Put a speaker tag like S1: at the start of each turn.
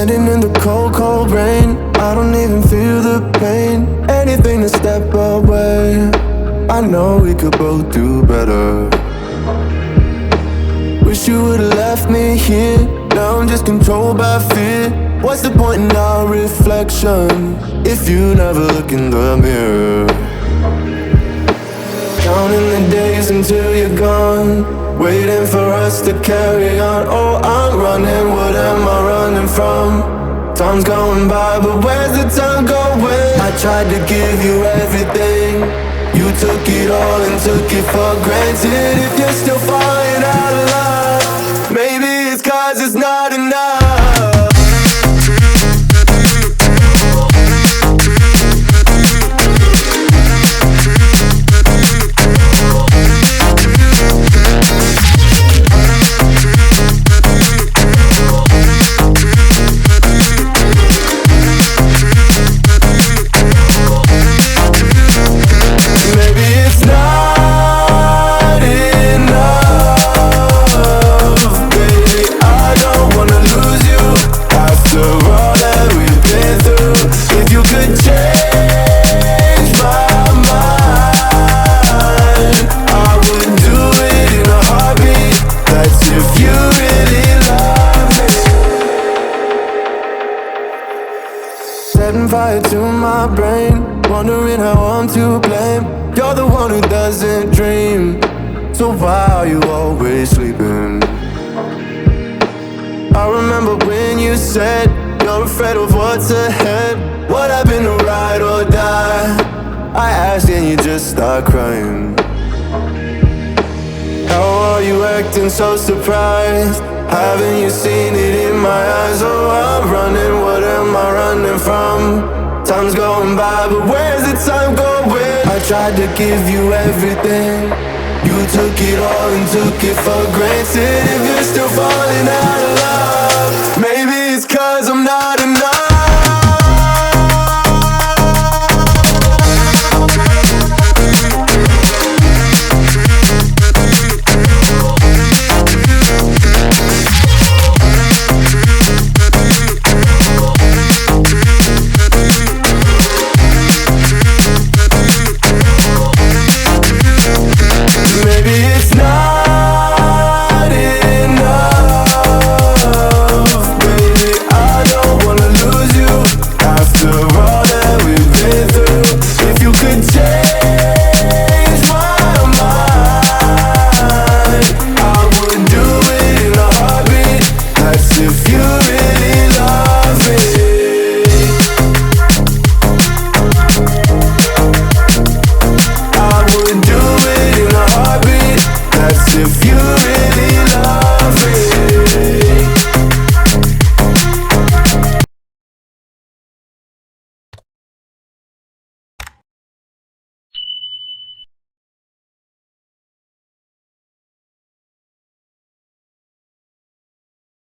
S1: Standing in the cold, cold rain, I don't even feel the pain. Anything to step away, I know we could both do better. Wish you would've left me here. Now I'm just controlled by fear. What's the point in our reflection if you never look in the mirror? Counting the days until you're gone, waiting for us to carry on. Oh, I'm running, what am I running from? Time's going by, but where's the time going? I tried to give you everything, you took it all and took it for granted. If you're still falling out of love, maybe it's 'cause it's not enough. Setting fire to my brain, wondering how I'm to blame. You're the one who doesn't dream, so why are you always sleeping? I remember when you said you're afraid of what's ahead. What happened to ride or die? I asked and you just start crying. How are you acting so surprised? Haven't you seen it in my eyes? Oh, I'm running, what am I running from? Time's going by, but where's the time going? I tried to give you everything, you took it all and took it for granted. If you're still falling out of love, maybe it's 'cause I'm not enough.